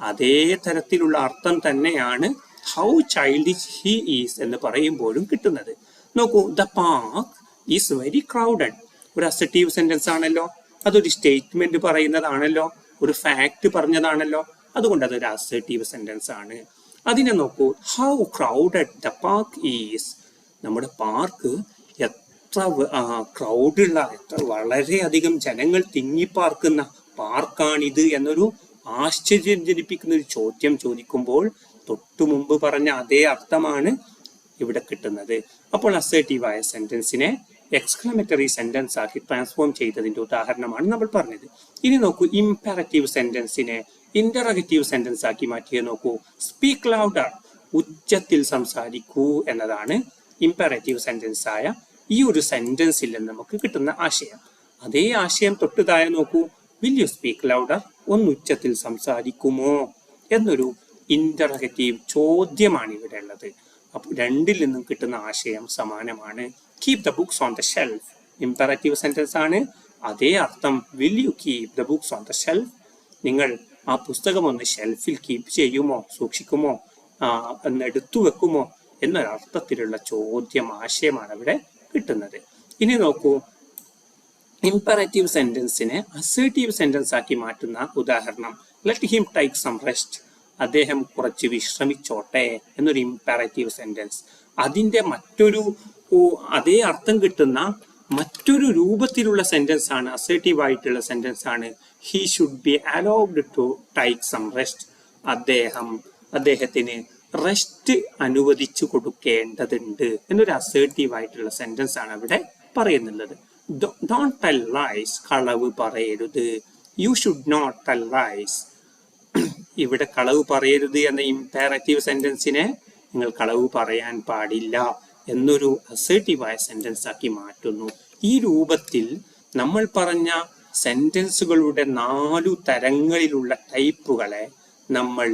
അതേ തരത്തിലുള്ള അർത്ഥം തന്നെയാണ് ഹൗ ചൈൽഡിഷ് ഹി ഈസ് എന്ന് പറയുമ്പോഴും കിട്ടുന്നത്. നോക്കൂ, the park is very crowded. ഒരു അസർട്ടീവ് സെന്റൻസ് ആണല്ലോ, അതൊരു സ്റ്റേറ്റ്മെന്റ് പറയുന്നതാണല്ലോ, ഒരു ഫാക്ട് പറഞ്ഞതാണല്ലോ, അതുകൊണ്ട് അതൊരു അസർട്ടീവ് സെന്റൻസ് ആണ്. അതിനെ നോക്കൂ, how crowded the park is. നമ്മുടെ പാർക്ക് എത്ര ക്രൗഡുള്ള, എത്ര വളരെയധികം ജനങ്ങൾ തിങ്ങിപ്പാർക്കുന്ന പാർക്കാണിത് എന്നൊരു ആശ്ചര്യം ജനിപ്പിക്കുന്ന ഒരു ചോദ്യം ചോദിക്കുമ്പോൾ തൊട്ടു മുമ്പ് പറഞ്ഞ അതേ അർത്ഥമാണ് ഇവിടെ കിട്ടുന്നത്. അപ്പോൾ അസേർട്ടീവായ സെന്റൻസിനെ എക്സ്ക്ലമേറ്ററി സെന്റൻസ് ആക്കി ട്രാൻസ്ഫോം ചെയ്തതിന്റെ ഉദാഹരണമാണ് നമ്മൾ പറഞ്ഞത്. ഇനി നോക്കൂ, ഇംപെററ്റീവ് സെന്റൻസിനെ ഇന്ററഗറ്റീവ് സെന്റൻസ് ആക്കി മാറ്റിയത് നോക്കൂ. സ്പീക്ക് ലൗഡർ, ഉച്ചത്തിൽ സംസാരിക്കൂ എന്നതാണ് ഇംപെററ്റീവ് സെന്റൻസ് ആയ ഈ ഒരു സെന്റൻസിൽ നിന്ന് നമുക്ക് കിട്ടുന്ന ആശയം. അതേ ആശയം തൊട്ടു താഴെ നോക്കൂ, വിൽ യു സ്പീക്ക് ലൗഡർ, ഒന്ന് ഉച്ചത്തിൽ സംസാരിക്കുമോ എന്നൊരു ഇന്ററഗറ്റീവ് ചോദ്യമാണ് ഇവിടെ ഉള്ളത്. അപ്പോൾ രണ്ടിൽ നിന്നും കിട്ടുന്ന ആശയം സമാനമാണ്. Keep the books on the shelf imperative sentence ആണ്. അതേ അർത്ഥം will you keep the books on the shelf, നിങ്ങൾ ആ പുസ്തകം ഒന്ന് ഷെൽഫിൽ കീപ്പ് ചെയ്യുമോ, സൂക്ഷിക്കുമോ, എന്ന് എടുത്തു വെക്കുമോ എന്നൊരർത്ഥത്തിലുള്ള ചോദ്യം ആശയമാണ് അവിടെ കിട്ടുന്നത്. ഇനി നോക്കൂ, ഇംപെററ്റീവ് സെന്റൻസിനെ അസേർട്ടീവ് സെന്റൻസ് ആക്കി മാറ്റുന്ന ഉദാഹരണം, let him take some rest, അദ്ദേഹം കുറച്ച് വിശ്രമിച്ചോട്ടെ എന്നൊരു ഇംപെററ്റീവ് സെന്റൻസ്. അതിന്റെ മറ്റൊരു അതേ അർത്ഥം കിട്ടുന്ന മറ്റൊരു രൂപത്തിലുള്ള സെന്റൻസ് ആണ്, അസേർട്ടീവ് ആയിട്ടുള്ള സെന്റൻസ് ആണ്, he should be allowed to take some rest, അദ്ദേഹത്തിന് റെസ്റ്റ് അനുവദിച്ചു കൊടുക്കേണ്ടതുണ്ട് എന്നൊരു അസേർട്ടീവ് ആയിട്ടുള്ള സെന്റൻസ് ആണ് അവിടെ പറയുന്നുള്ളത്. ഡോണ്ട് ടെൽ ലൈസ്, കളവ് പറയരുത്. You should not tell lies, ഇവിടെ കളവ് പറയരുത് എന്ന ഇംപെററ്റീവ് സെന്റൻസിനെ നിങ്ങൾ കളവ് പറയാൻ പാടില്ല എന്നൊരു അസേർട്ടീവായ സെന്റൻസ് ആക്കി മാറ്റുന്നു. ഈ രൂപത്തിൽ നമ്മൾ പറഞ്ഞ സെന്റൻസുകളുടെ 4 തരങ്ങളിലുള്ള ടൈപ്പുകളെ നമ്മൾ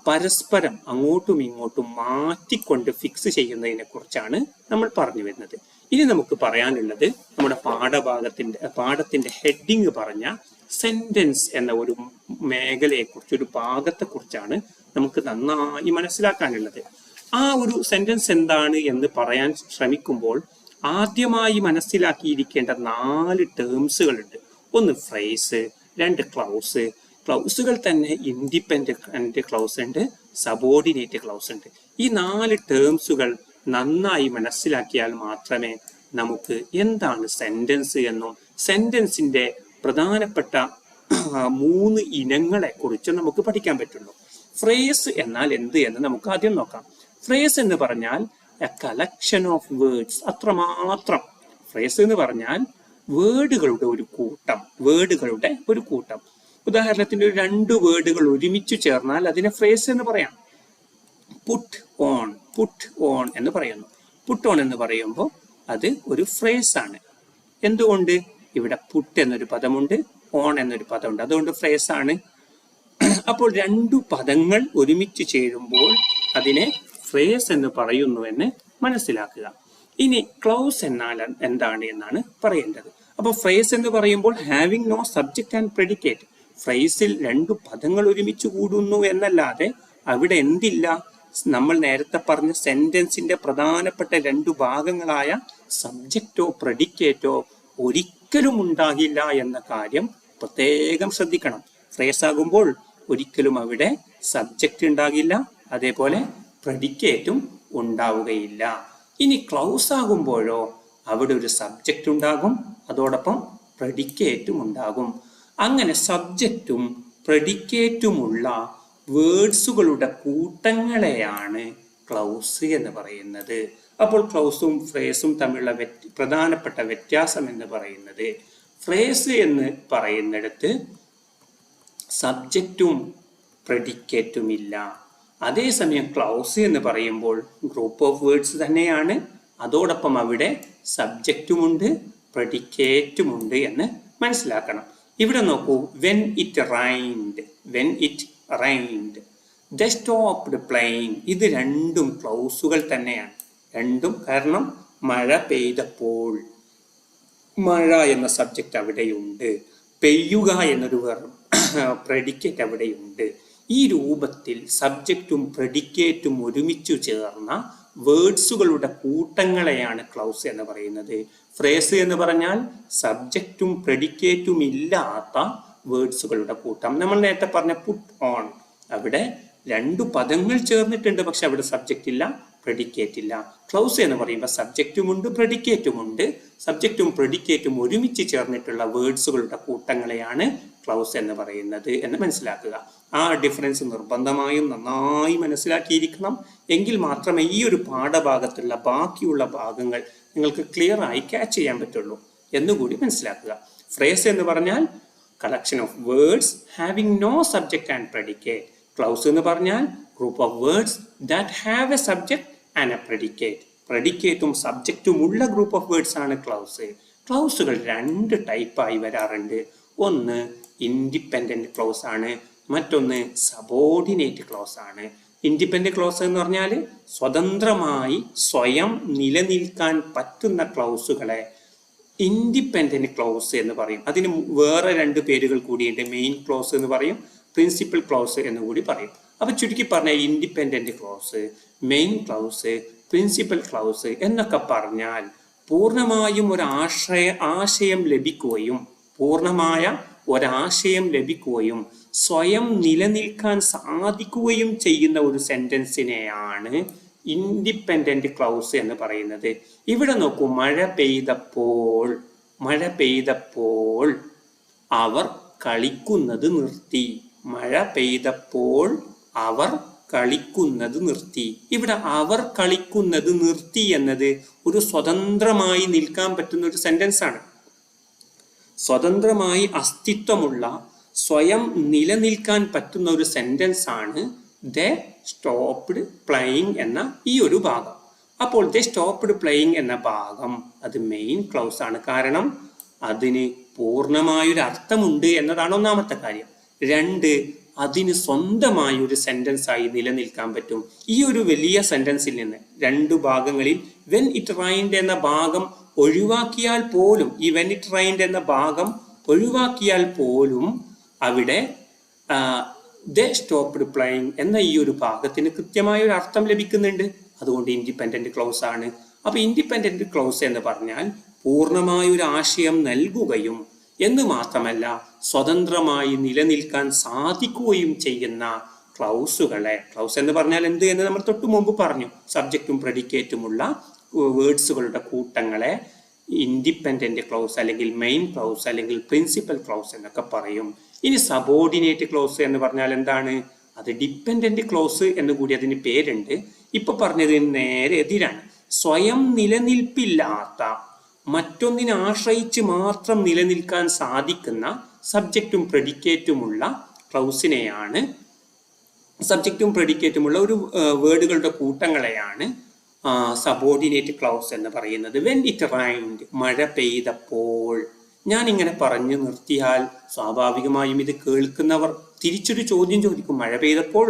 പരസ്പരം അങ്ങോട്ടും ഇങ്ങോട്ടും മാറ്റിക്കൊണ്ട് ഫിക്സ് ചെയ്യുന്നതിനെ കുറിച്ചാണ് നമ്മൾ പറഞ്ഞു വരുന്നത്. ഇനി നമുക്ക് പറയാനുള്ളത് നമ്മുടെ പാഠത്തിന്റെ ഹെഡിങ് പറഞ്ഞ സെന്റൻസ് എന്ന ഒരു മേഖലയെക്കുറിച്ച്, ഒരു ഭാഗത്തെക്കുറിച്ചാണ് നമുക്ക് നന്നായി മനസ്സിലാക്കാനുള്ളത്. ആ ഒരു സെന്റൻസ് എന്താണ് എന്ന് പറയാൻ ശ്രമിക്കുമ്പോൾ ആദ്യമായി മനസ്സിലാക്കിയിരിക്കേണ്ട 4 ടേംസുകളുണ്ട്. ഒന്ന് ഫ്രേസ്, 2 ക്ലൗസ്. ക്ലൗസുകൾ തന്നെ ഇൻഡിപെൻഡന്റ് ക്ലൗസ് ഉണ്ട്, സബോർഡിനേറ്റ് ക്ലൗസ് ഉണ്ട്. ഈ 4 ടേംസുകൾ നന്നായി മനസ്സിലാക്കിയാൽ മാത്രമേ നമുക്ക് എന്താണ് സെന്റൻസ് എന്നും സെന്റൻസിന്റെ പ്രധാനപ്പെട്ട 3 ഇനങ്ങളെ കുറിച്ച് നമുക്ക് പഠിക്കാൻ പറ്റുള്ളൂ. ഫ്രേസ് എന്നാൽ എന്ത് എന്ന് നമുക്ക് ആദ്യം നോക്കാം. ഫ്രേസ് എന്ന് പറഞ്ഞാൽ എ കളക്ഷൻ ഓഫ് വേർഡ്സ്, അത്രമാത്രം. ഫ്രേസ് എന്ന് പറഞ്ഞാൽ വേർഡുകളുടെ ഒരു കൂട്ടം. ഉദാഹരണത്തിന് 2 വേർഡുകൾ ഒരുമിച്ച് ചേർന്നാൽ അതിനെ ഫ്രേസ് എന്ന് പറയാം. പുട്ട് ഓൺ എന്ന് പറയുന്നു. പുട്ട് ഓൺ എന്ന് പറയുമ്പോൾ അത് ഒരു ഫ്രേസ് ആണ്. എന്തുകൊണ്ട്? ഇവിടെ പുട്ട് എന്നൊരു പദമുണ്ട്, ഓൺ എന്നൊരു പദമുണ്ട്, അതുകൊണ്ട് ഫ്രേസ് ആണ്. അപ്പോൾ 2 പദങ്ങൾ ഒരുമിച്ച് ചേരുമ്പോൾ അതിനെ ഫ്രേസ് എന്ന് പറയുന്നു എന്ന് മനസ്സിലാക്കുക. ഇനി ക്ലൗസ് എന്നാൽ എന്താണ് എന്നാണ് പറയേണ്ടത്. അപ്പോൾ ഫ്രേസ് എന്ന് പറയുമ്പോൾ having no subject and predicate, ഫ്രേസിൽ 2 പദങ്ങൾ ഒരുമിച്ച് കൂടുന്നു എന്നല്ലാതെ അവിടെ എന്തില്ല? നമ്മൾ നേരത്തെ പറഞ്ഞ സെന്റൻസിന്റെ പ്രധാനപ്പെട്ട 2 ഭാഗങ്ങളായ സബ്ജക്റ്റോ പ്രെഡിക്കേറ്റോ ഒരിക്കലും ഉണ്ടാകില്ല എന്ന കാര്യം പ്രത്യേകം ശ്രദ്ധിക്കണം. ഫ്രേസ് ആകുമ്പോൾ ഒരിക്കലും അവിടെ സബ്ജക്റ്റ് ഉണ്ടാകില്ല, അതേപോലെ പ്രെഡിക്കേറ്റും ഉണ്ടാവുകയില്ല. ഇനി ക്ലൗസ് ആകുമ്പോഴോ അവിടെ ഒരു സബ്ജക്റ്റ് ഉണ്ടാകും, അതോടൊപ്പം പ്രെഡിക്കേറ്റും ഉണ്ടാകും. അങ്ങനെ സബ്ജക്റ്റും പ്രെഡിക്കേറ്റുമുള്ള വേർഡ്സുകളുടെ കൂട്ടങ്ങളെയാണ് ക്ലൗസ് എന്ന് പറയുന്നത്. അപ്പോൾ ക്ലൗസും ഫ്രേസും തമ്മിലുള്ള പ്രധാനപ്പെട്ട വ്യത്യാസം എന്ന് പറയുന്നത്, ഫ്രേസ് എന്ന് പറയുന്നിടത്ത് സബ്ജക്റ്റും പ്രെഡിക്കേറ്റും ഇല്ല. അതേസമയം ക്ലൗസ് എന്ന് പറയുമ്പോൾ ഗ്രൂപ്പ് ഓഫ് വേർഡ്സ് തന്നെയാണ്, അതോടൊപ്പം അവിടെ സബ്ജക്റ്റുമുണ്ട് പ്രെഡിക്കേറ്റുമുണ്ട് എന്ന് മനസ്സിലാക്കണം. ഇവിടെ നോക്കൂ, when it rained, when it rained, they stopped playing. ഇത് രണ്ടും ക്ലൗസുകൾ തന്നെയാണ്, രണ്ടും. കാരണം മഴ പെയ്തപ്പോൾ, മഴ എന്ന സബ്ജക്റ്റ് അവിടെയുണ്ട്, പെയ്യുക എന്നൊരു പ്രെഡിക്കേറ്റ് അവിടെയുണ്ട്. ഈ രൂപത്തിൽ സബ്ജക്റ്റും പ്രെഡിക്കേറ്റും ഒരുമിച്ചു ചേർന്ന വേർഡ്സുകളുടെ കൂട്ടങ്ങളെയാണ് ക്ലൗസ് എന്ന് പറയുന്നത്. ഫ്രേസ് എന്ന് പറഞ്ഞാൽ സബ്ജക്റ്റും പ്രെഡിക്കേറ്റും ഇല്ലാത്ത വേർഡ്സുകളുടെ കൂട്ടം. നമ്മൾ നേരത്തെ പറഞ്ഞ പുട്ട് ഓൺ, അവിടെ രണ്ടു പദങ്ങൾ ചേർന്നിട്ടുണ്ട്, പക്ഷെ അവിടെ സബ്ജക്റ്റ് ഇല്ല, പ്രെഡിക്കേറ്റ് ഇല്ല. ക്ലൗസ് എന്ന് പറയുമ്പോൾ സബ്ജക്റ്റുമുണ്ട് പ്രെഡിക്കേറ്റുമുണ്ട്. സബ്ജക്റ്റും പ്രെഡിക്കേറ്റും ഒരുമിച്ച് ചേർന്നിട്ടുള്ള വേർഡ്സുകളുടെ കൂട്ടങ്ങളെയാണ് ക്ലൗസ് എന്ന് പറയുന്നത് എന്ന് മനസ്സിലാക്കുക. ആ ഡിഫറൻസ് നിർബന്ധമായും നന്നായി മനസ്സിലാക്കിയിരിക്കണം. എങ്കിൽ മാത്രമേ ഈ ഒരു പാഠഭാഗത്തുള്ള ബാക്കിയുള്ള ഭാഗങ്ങൾ നിങ്ങൾക്ക് ക്ലിയർ ആയി ക്യാച്ച് ചെയ്യാൻ പറ്റുള്ളൂ എന്നുകൂടി മനസ്സിലാക്കുക. ഫ്രേസ് എന്ന് പറഞ്ഞാൽ collection of words having no subject and predicate. Clause എന്ന് പറഞ്ഞാൽ group of words that have a subject and a predicate. പ്രെഡിക്കേറ്റും സബ്ജക്റ്റും ഉള്ള ഗ്രൂപ്പ് ഓഫ് വേർഡ്സ് ആണ് ക്ലൗസ്. ക്ലൗസുകൾ രണ്ട് ടൈപ്പായി വരാറുണ്ട്. ഒന്ന് ഇൻഡിപെൻഡന്റ് ക്ലോസ് ആണ്, മറ്റൊന്ന് സബോർഡിനേറ്റ് ക്ലോസ് ആണ്. ഇൻഡിപെൻഡന്റ് ക്ലോസ് എന്ന് പറഞ്ഞാൽ സ്വതന്ത്രമായി സ്വയം നിലനിൽക്കാൻ പറ്റുന്ന ക്ലൗസുകളെ ഇൻഡിപെൻഡന്റ് ക്ലോസ് എന്ന് പറയും. അതിന് വേറെ രണ്ട് പേരുകൾ കൂടിയുണ്ട്, മെയിൻ ക്ലോസ് എന്ന് പറയും, പ്രിൻസിപ്പൽ ക്ലോസ് എന്ന് കൂടി പറയും. അപ്പൊ ചുരുക്കി പറഞ്ഞാൽ independent close, main clause, principal close എന്നൊക്കെ പറഞ്ഞാൽ പൂർണ്ണമായും ആശയം ലഭിക്കുകയും പൂർണ്ണമായ ഒരാശയം ലഭിക്കുകയും സ്വയം നിലനിൽക്കാൻ സാധിക്കുകയും ചെയ്യുന്ന ഒരു സെന്റൻസിനെയാണ് ഇൻഡിപെൻഡന്റ് ക്ലൗസ് എന്ന് പറയുന്നത്. ഇവിടെ നോക്കൂ, മഴ പെയ്തപ്പോൾ അവർ കളിക്കുന്നത് നിർത്തി. മഴ പെയ്തപ്പോൾ അവർ കളിക്കുന്നത് നിർത്തി. ഇവിടെ അവർ കളിക്കുന്നത് നിർത്തി എന്നത് ഒരു സ്വതന്ത്രമായി നിൽക്കാൻ പറ്റുന്ന ഒരു സെന്റൻസ് ആണ്. സ്വതന്ത്രമായി അസ്തിത്വമുള്ള, സ്വയം നിലനിൽക്കാൻ പറ്റുന്ന ഒരു സെന്റൻസ് ആണ് ദേ സ്റ്റോപ്ഡ് പ്ലേയിങ് എന്ന ഈ ഒരു ഭാഗം. അപ്പോൾ ദേ സ്റ്റോപ്ഡ് പ്ലേയിങ് എന്ന ഭാഗം അത് മെയിൻ ക്ലൗസ് ആണ്. കാരണം അതിന് പൂർണ്ണമായൊരു അർത്ഥമുണ്ട് എന്നതാണ് ഒന്നാമത്തെ കാര്യം. രണ്ട്, അതിന് സ്വന്തമായി ഒരു സെന്റൻസ് ആയി നിലനിൽക്കാൻ പറ്റും. ഈ ഒരു വലിയ സെന്റൻസിൽ നിന്ന് രണ്ടു ഭാഗങ്ങളിൽ വെൻ ഇറ്റ് റൈൻഡ് എന്ന ഭാഗം ഒഴിവാക്കിയാൽ പോലും, ഈ വെൻ ഇറ്റ് റൈൻഡ് എന്ന ഭാഗം ഒഴിവാക്കിയാൽ പോലും അവിടെ ദേ സ്റ്റോപ്ഡ് പ്ലേയിങ് എന്ന ഈ ഒരു ഭാഗത്തിന് കൃത്യമായ ഒരു അർത്ഥം ലഭിക്കുന്നുണ്ട്. അതുകൊണ്ട് ഇൻഡിപെൻഡന്റ് ക്ലോസ് ആണ്. അപ്പൊ ഇൻഡിപെൻഡന്റ് ക്ലോസ് എന്ന് പറഞ്ഞാൽ പൂർണ്ണമായ ഒരു ആശയം നൽകുകയും എന്ന് മാത്രമല്ല സ്വതന്ത്രമായി നിലനിൽക്കാൻ സാധിക്കുകയും ചെയ്യുന്ന ക്ലൗസുകളെ, ക്ലൗസ് എന്ന് പറഞ്ഞാൽ എന്ത് എന്ന് നമ്മൾ തൊട്ടു മുമ്പ് പറഞ്ഞു, സബ്ജക്റ്റും പ്രെഡിക്കേറ്റുമുള്ള വേർഡ്സുകളുടെ കൂട്ടങ്ങളെ ഇൻഡിപെൻഡന്റ് ക്ലൗസ് അല്ലെങ്കിൽ മെയിൻ ക്ലൗസ് അല്ലെങ്കിൽ പ്രിൻസിപ്പൽ ക്ലൗസ് എന്നൊക്കെ പറയും. ഇനി സബോർഡിനേറ്റ് ക്ലൗസ് എന്ന് പറഞ്ഞാൽ എന്താണ്? അത് ഡിപ്പെൻഡന്റ് ക്ലൗസ് എന്ന് കൂടി അതിന് പേരുണ്ട്. ഇപ്പൊ പറഞ്ഞതിന് നേരെ എതിരാണ്. സ്വയം നിലനിൽപ്പില്ലാത്ത, മറ്റൊന്നിനെ ആശ്രയിച്ച് മാത്രം നിലനിൽക്കാൻ സാധിക്കുന്ന സബ്ജക്റ്റും പ്രെഡിക്കേറ്റുമുള്ള ക്ലൗസിനെയാണ്, സബ്ജക്റ്റും പ്രെഡിക്കേറ്റുമുള്ള ഒരു വേർഡുകളുടെ കൂട്ടങ്ങളെയാണ് സബോർഡിനേറ്റ് ക്ലൗസ് എന്ന് പറയുന്നത്. വെൻ ഇറ്റ് റൈൻഡ്, മഴ പെയ്തപ്പോൾ. ഞാൻ ഇങ്ങനെ പറഞ്ഞു നിർത്തിയാൽ സ്വാഭാവികമായും ഇത് കേൾക്കുന്നവർ തിരിച്ചൊരു ചോദ്യം ചോദിക്കും. മഴ പെയ്തപ്പോൾ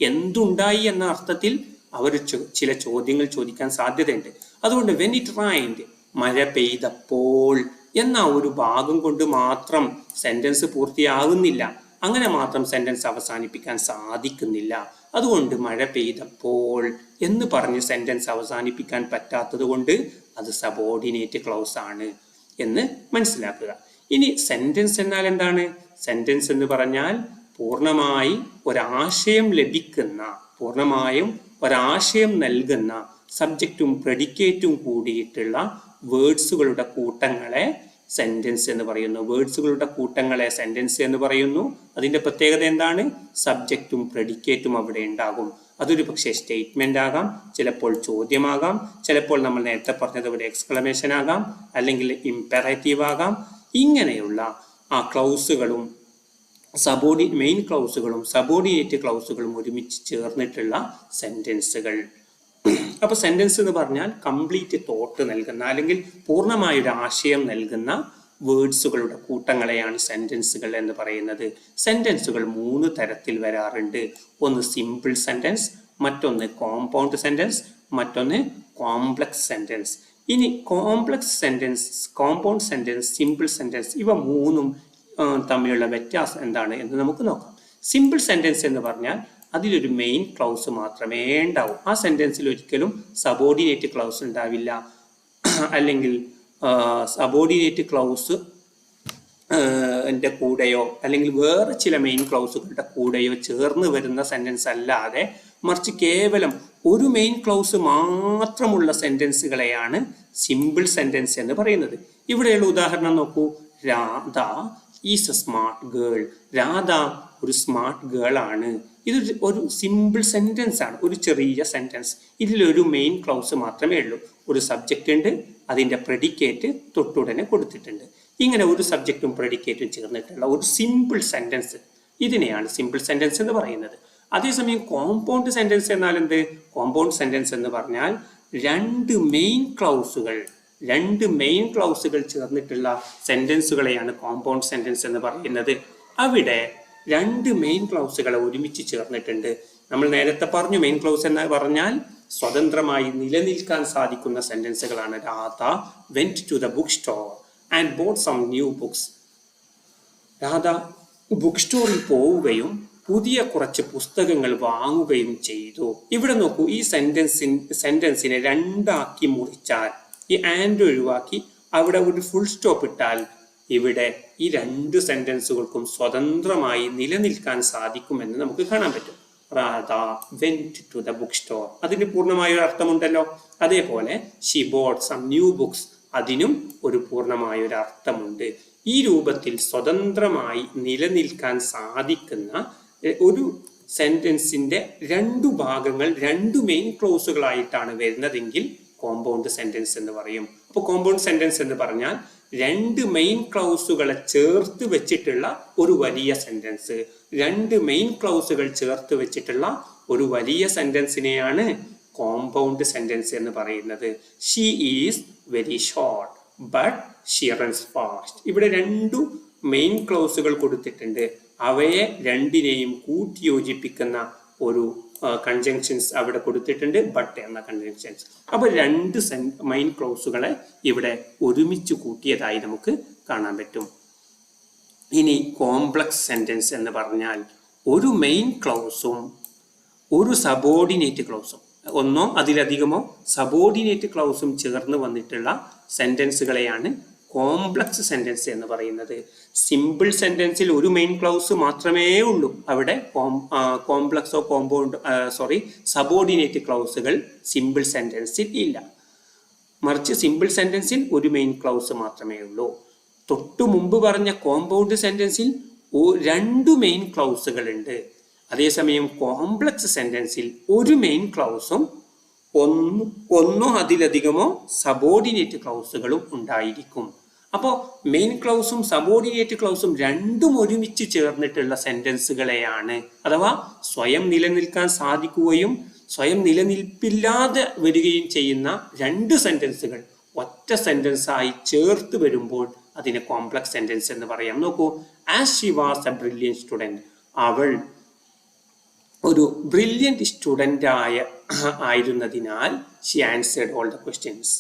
എന്തുണ്ടായി എന്ന അർത്ഥത്തിൽ അവർ ചില ചോദ്യങ്ങൾ ചോദിക്കാൻ സാധ്യതയുണ്ട്. അതുകൊണ്ട് വെൻ ഇറ്റ് റൈൻഡ്, മഴ പെയ്തപ്പോൾ എന്ന ഒരു ഭാഗം കൊണ്ട് മാത്രം സെന്റൻസ് പൂർത്തിയാകുന്നില്ല. അങ്ങനെ മാത്രം സെന്റൻസ് അവസാനിപ്പിക്കാൻ സാധിക്കുന്നില്ല. അതുകൊണ്ട് മഴ പെയ്തപ്പോൾ എന്ന് പറഞ്ഞ് സെന്റൻസ് അവസാനിപ്പിക്കാൻ പറ്റാത്തത് കൊണ്ട് അത് സബോർഡിനേറ്റ് ക്ലൗസ് ആണ് എന്ന് മനസ്സിലാക്കുക. ഇനി സെന്റൻസ് എന്നാൽ എന്താണ്? സെന്റൻസ് എന്ന് പറഞ്ഞാൽ പൂർണ്ണമായി ഒരാശയം ലഭിക്കുന്ന, പൂർണ്ണമായും ഒരാശയം നൽകുന്ന സബ്ജക്റ്റും പ്രെഡിക്കേറ്റും കൂടിയിട്ടുള്ള വേർഡ്സുകളുടെ കൂട്ടങ്ങളെ സെന്റൻസ് എന്ന് പറയുന്നു. വേർഡ്സുകളുടെ കൂട്ടങ്ങളെ സെന്റൻസ് എന്ന് പറയുന്നു. അതിന്റെ പ്രത്യേകത എന്താണ്? സബ്ജക്റ്റും പ്രെഡിക്കേറ്റും അവിടെ ഉണ്ടാകും. അതൊരു പക്ഷേ സ്റ്റേറ്റ്മെന്റ് ആകാം, ചിലപ്പോൾ ചോദ്യമാകാം, ചിലപ്പോൾ നമ്മൾ നേരത്തെ പറഞ്ഞതുപോലെ എക്സ്ക്ലമേഷൻ ആകാം, അല്ലെങ്കിൽ ഇംപെറേറ്റീവ് ആകാം. ഇങ്ങനെയുള്ള ആ ക്ലൗസുകളും മെയിൻ ക്ലൗസുകളും സബോർഡിനേറ്റ് ക്ലൗസുകളും ഒരുമിച്ച് ചേർന്നിട്ടുള്ള സെന്റൻസുകൾ. അപ്പൊ സെന്റൻസ് എന്ന് പറഞ്ഞാൽ കംപ്ലീറ്റ് തോട്ട് നൽകുന്ന അല്ലെങ്കിൽ പൂർണ്ണമായൊരു ആശയം നൽകുന്ന വേർഡ്സുകളുടെ കൂട്ടങ്ങളെയാണ് സെന്റൻസുകൾ എന്ന് പറയുന്നത്. സെന്റൻസുകൾ 3 തരത്തിൽ വരാറുണ്ട്. ഒന്ന് സിമ്പിൾ സെന്റൻസ്, മറ്റൊന്ന് കോമ്പൗണ്ട് സെന്റൻസ്, മറ്റൊന്ന് കോംപ്ലക്സ് സെന്റൻസ്. ഇനി complex sentence, compound sentence, simple sentence ഇവ മൂന്നും തമ്മിലുള്ള വ്യത്യാസം എന്താണ് എന്ന് നമുക്ക് നോക്കാം. സിമ്പിൾ സെന്റൻസ് എന്ന് പറഞ്ഞാൽ അതിലൊരു മെയിൻ ക്ലൗസ് മാത്രമേ ഉണ്ടാവൂ. ആ സെന്റൻസിൽ ഒരിക്കലും സബോർഡിനേറ്റ് ക്ലൗസ് ഉണ്ടാവില്ല, അല്ലെങ്കിൽ സബോർഡിനേറ്റ് ക്ലൗസ് കൂടെയോ അല്ലെങ്കിൽ വേറെ ചില മെയിൻ ക്ലൗസുകളുടെ കൂടെയോ ചേർന്ന് വരുന്ന സെന്റൻസ് അല്ലാതെ മറിച്ച് കേവലം ഒരു മെയിൻ ക്ലൗസ് മാത്രമുള്ള സെന്റൻസുകളെയാണ് സിമ്പിൾ സെന്റൻസ് എന്ന് പറയുന്നത്. ഇവിടെയുള്ള ഉദാഹരണം നോക്കൂ. Radha is A smart girl. Radha ഒരു സ്മാർട്ട് ഗേൾ ആണ്. ഇത് ഒരു സിമ്പിൾ സെന്റൻസ് ആണ്, ഒരു ചെറിയ സെന്റൻസ്. ഇതിലൊരു മെയിൻ ക്ലൗസ് മാത്രമേ ഉള്ളൂ. ഒരു സബ്ജക്റ്റ് ഉണ്ട്, അതിന്റെ പ്രെഡിക്കേറ്റ് തൊട്ടുടനെ കൊടുത്തിട്ടുണ്ട്. ഇങ്ങനെ ഒരു സബ്ജക്റ്റും പ്രെഡിക്കേറ്റും ചേർന്നിട്ടുള്ള ഒരു സിമ്പിൾ സെന്റൻസ്, ഇതിനെയാണ് സിമ്പിൾ സെന്റൻസ് എന്ന് പറയുന്നത്. അതേസമയം കോമ്പൗണ്ട് സെന്റൻസ് എന്നാൽ എന്ത്? കോമ്പൗണ്ട് സെന്റൻസ് എന്ന് പറഞ്ഞാൽ രണ്ട് മെയിൻ ക്ലൗസുകൾ ചേർന്നിട്ടുള്ള സെന്റൻസുകളെയാണ് കോമ്പൗണ്ട് സെന്റൻസ് എന്ന് പറയുന്നത്. അവിടെ രണ്ട് മെയിൻ ക്ലൗസുകളെ ഒരുമിച്ച് ചേർന്നിട്ടുണ്ട്. നമ്മൾ നേരത്തെ പറഞ്ഞു, മെയിൻ ക്ലൗസ് എന്ന് പറഞ്ഞാൽ സ്വതന്ത്രമായി നിലനിൽക്കാൻ സാധിക്കുന്ന സെന്റൻസുകളാണ്. Radha went to the book store and bought some new books. Radha book സ്റ്റോറിൽ പോവുകയും പുതിയ കുറച്ച് പുസ്തകങ്ങൾ വാങ്ങുകയും ചെയ്തു. ഇവിടെ നോക്കൂ, ഈ സെന്റൻസിനെ രണ്ടാക്കി മുറിച്ചാൽ, ഈ ആൻഡ് ഒഴിവാക്കി അവിടെ ഒരു ഫുൾ സ്റ്റോപ്പ് ഇട്ടാൽ ഇവിടെ ഈ രണ്ട് സെന്റൻസുകൾക്കും സ്വതന്ത്രമായി നിലനിൽക്കാൻ സാധിക്കുമെന്ന് നമുക്ക് കാണാൻ പറ്റും. Radha went to the book store, അതിന് പൂർണ്ണമായ ഒരു അർത്ഥമുണ്ടല്ലോ. അതേപോലെ she bought some new books, അതിനും ഒരു പൂർണ്ണമായ ഒരു അർത്ഥമുണ്ട്. ഈ രൂപത്തിൽ സ്വതന്ത്രമായി നിലനിൽക്കാൻ സാധിക്കുന്ന ഒരു സെന്റൻസിന്റെ രണ്ടു ഭാഗങ്ങൾ രണ്ട് മെയിൻ ക്ലോസുകളായിട്ടാണ് വരുന്നതെങ്കിൽ കോമ്പൗണ്ട് സെന്റൻസ് എന്ന് പറയും. അപ്പോൾ കോമ്പൗണ്ട് സെന്റൻസ് എന്ന് പറഞ്ഞാൽ രണ്ട് മെയിൻ ക്ലൗസുകളെ ചേർത്ത് വെച്ചിട്ടുള്ള ഒരു വലിയ സെന്റൻസ്, രണ്ട് മെയിൻ ക്ലൗസുകൾ ചേർത്ത് വെച്ചിട്ടുള്ള ഒരു വലിയ സെന്റൻസിനെയാണ് കോമ്പൗണ്ട് സെന്റൻസ് എന്ന് പറയുന്നത്. She is very short but she runs fast. ഇവിടെ രണ്ടു മെയിൻ ക്ലൗസുകൾ കൊടുത്തിട്ടുണ്ട്. അവയെ രണ്ടിനെയും കൂട്ടിയോജിപ്പിക്കുന്ന ഒരു കൺജങ്ഷൻസ് അവിടെ കൊടുത്തിട്ടുണ്ട്, ബട്ട് എന്ന കൺജങ്ഷൻസ്. അപ്പൊ രണ്ട് മെയിൻ ക്ലൗസുകളെ ഇവിടെ ഒരുമിച്ച് കൂട്ടിയതായി നമുക്ക് കാണാൻ പറ്റും. ഇനി കോംപ്ലക്സ് സെന്റൻസ് എന്ന് പറഞ്ഞാൽ ഒരു മെയിൻ ക്ലൗസും ഒരു സബോർഡിനേറ്റ് ക്ലൗസും, ഒന്നോ അതിലധികമോ സബോർഡിനേറ്റ് ക്ലൗസും ചേർന്ന് വന്നിട്ടുള്ള സെന്റൻസുകളെയാണ് കോംപ്ലക്സ് സെന്റൻസ് എന്ന് പറയുന്നത്. സിമ്പിൾ സെന്റൻസിൽ ഒരു മെയിൻ ക്ലൗസ് മാത്രമേ ഉള്ളൂ. അവിടെ കോംപ്ലക്സോ സബോർഡിനേറ്റ് ക്ലൗസുകൾ സിമ്പിൾ സെന്റൻസിൽ ഇല്ല. മറിച്ച് സിമ്പിൾ സെന്റൻസിൽ ഒരു മെയിൻ ക്ലൗസ് മാത്രമേ ഉള്ളൂ. തൊട്ടു മുമ്പ് പറഞ്ഞ കോമ്പൗണ്ട് സെന്റൻസിൽ രണ്ട് മെയിൻ ക്ലൗസുകൾ ഉണ്ട്. അതേസമയം കോംപ്ലക്സ് സെന്റൻസിൽ ഒരു മെയിൻ ക്ലൗസും ഒന്നോ അതിലധികമോ സബോർഡിനേറ്റ് ക്ലൗസുകളും ഉണ്ടായിരിക്കും. അപ്പോൾ മെയിൻ ക്ലൗസും സബോർഡിനേറ്റ് ക്ലൗസും രണ്ടും ഒരുമിച്ച് ചേർന്നിട്ടുള്ള സെന്റൻസുകളെയാണ്, അഥവാ സ്വയം നിലനിൽക്കാൻ സാധിക്കുകയും സ്വയം നിലനിൽപ്പില്ലാതെ വരികയും ചെയ്യുന്ന രണ്ട് സെന്റൻസുകൾ ഒറ്റ സെന്റൻസായി ചേർത്ത് വരുമ്പോൾ അതിനെ കോംപ്ലക്സ് സെന്റൻസ് എന്ന് പറയാം. നോക്കൂ, as she was a brilliant student, അവൾ ഒരു ബ്രില്യന്റ് സ്റ്റുഡന്റ് ആയിരുന്നതിനാൽ she answered all the questions,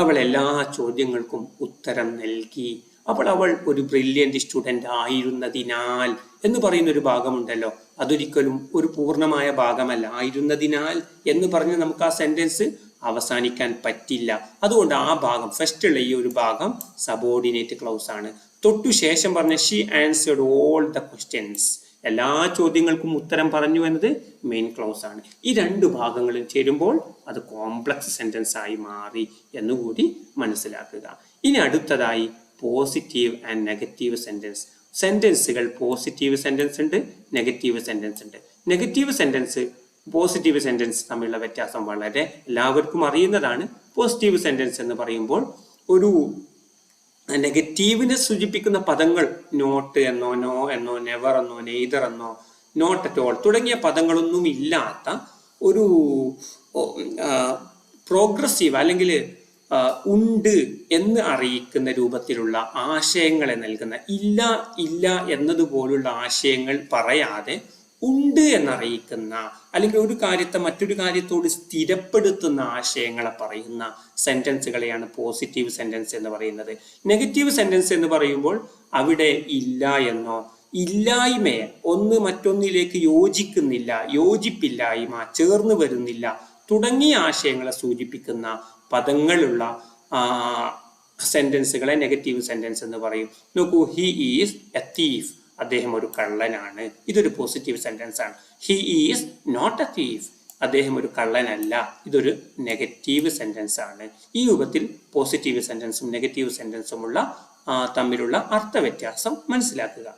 അവൾ എല്ലാ ചോദ്യങ്ങൾക്കും ഉത്തരം നൽകി. അപ്പോൾ അവൾ ഒരു ബ്രില്യന്റ് സ്റ്റുഡന്റ് ആയിരുന്നതിനാൽ എന്ന് പറയുന്ന ഒരു ഭാഗമുണ്ടല്ലോ, അതൊരിക്കലും ഒരു പൂർണ്ണമായ ഭാഗമല്ല. ആയിരുന്നതിനാൽ എന്ന് പറഞ്ഞ് നമുക്ക് ആ സെന്റൻസ് അവസാനിക്കാൻ പറ്റില്ല. അതുകൊണ്ട് ആ ഭാഗം, ഫസ്റ്റുള്ള ഈ ഒരു ഭാഗം സബോർഡിനേറ്റ് ക്ലൗസ് ആണ്. തൊട്ടു ശേഷം പറഞ്ഞ she answered all the questions, എല്ലാ ചോദ്യങ്ങൾക്കും ഉത്തരം പറഞ്ഞു എന്നത് മെയിൻ ക്ലൗസ് ആണ്. ഈ രണ്ട് ഭാഗങ്ങളും ചേരുമ്പോൾ അത് കോംപ്ലക്സ് സെന്റൻസ് ആയി മാറി എന്നുകൂടി മനസ്സിലാക്കുക. ഇനി അടുത്തതായി പോസിറ്റീവ് ആൻഡ് നെഗറ്റീവ് സെന്റൻസ്. സെന്റൻസുകൾ പോസിറ്റീവ് സെന്റൻസ് ഉണ്ട്, നെഗറ്റീവ് സെന്റൻസ് ഉണ്ട്. നെഗറ്റീവ് സെന്റൻസ് പോസിറ്റീവ് സെന്റൻസ് തമ്മിലുള്ള വ്യത്യാസം വളരെ എല്ലാവർക്കും അറിയുന്നതാണ്. പോസിറ്റീവ് സെന്റൻസ് എന്ന് പറയുമ്പോൾ ഒരു നെഗറ്റീവിനെ സൂചിപ്പിക്കുന്ന പദങ്ങൾ നോട്ട് എന്നോ, നോ എന്നോ, നെവർ എന്നോ, നെയ്തർ എന്നോ, നോട്ട് അറ്റ് ഓൾ തുടങ്ങിയ പദങ്ങളൊന്നും ഇല്ലാത്ത ഒരു പ്രോഗ്രസീവ് അല്ലെങ്കിൽ ഉണ്ട് എന്ന് അറിയിക്കുന്ന രൂപത്തിലുള്ള ആശയങ്ങളെ നൽകുന്ന, ഇല്ല ഇല്ല എന്നതുപോലുള്ള ആശയങ്ങൾ പറയാതെ ഉണ്ട് എന്നറിയിക്കുന്ന അല്ലെങ്കിൽ ഒരു കാര്യത്തെ മറ്റൊരു കാര്യത്തോട് സ്ഥിരപ്പെടുത്തുന്ന ആശയങ്ങളെ പറയുന്ന സെന്റൻസുകളെയാണ് പോസിറ്റീവ് സെന്റൻസ് എന്ന് പറയുന്നത്. നെഗറ്റീവ് സെന്റൻസ് എന്ന് പറയുമ്പോൾ അവിടെ ഇല്ല എന്നോ, ഇല്ലായ്മയെ ഒന്ന് മറ്റൊന്നിലേക്ക് യോജിക്കുന്നില്ല, യോജിപ്പില്ലായ്മ, ചേർന്ന് വരുന്നില്ല തുടങ്ങിയ ആശയങ്ങളെ സൂചിപ്പിക്കുന്ന പദങ്ങളുള്ള സെന്റൻസുകളെ നെഗറ്റീവ് സെന്റൻസ് എന്ന് പറയും. നോക്കൂ, ഹി ഈസ് എ തീഫ്, അദ്ദേഹം ഒരു കള്ളനാണ്. ഇതൊരു പോസിറ്റീവ് സെന്റൻസ് ആണ്. He is not a thief, അദ്ദേഹം ഒരു കള്ളനല്ല. ഇതൊരു നെഗറ്റീവ് സെന്റൻസ് ആണ്. ഈ രൂപത്തിൽ പോസിറ്റീവ് സെന്റൻസും നെഗറ്റീവ് സെന്റൻസുമുള്ള തമ്മിലുള്ള അർത്ഥവ്യത്യാസം മനസ്സിലാക്കുക.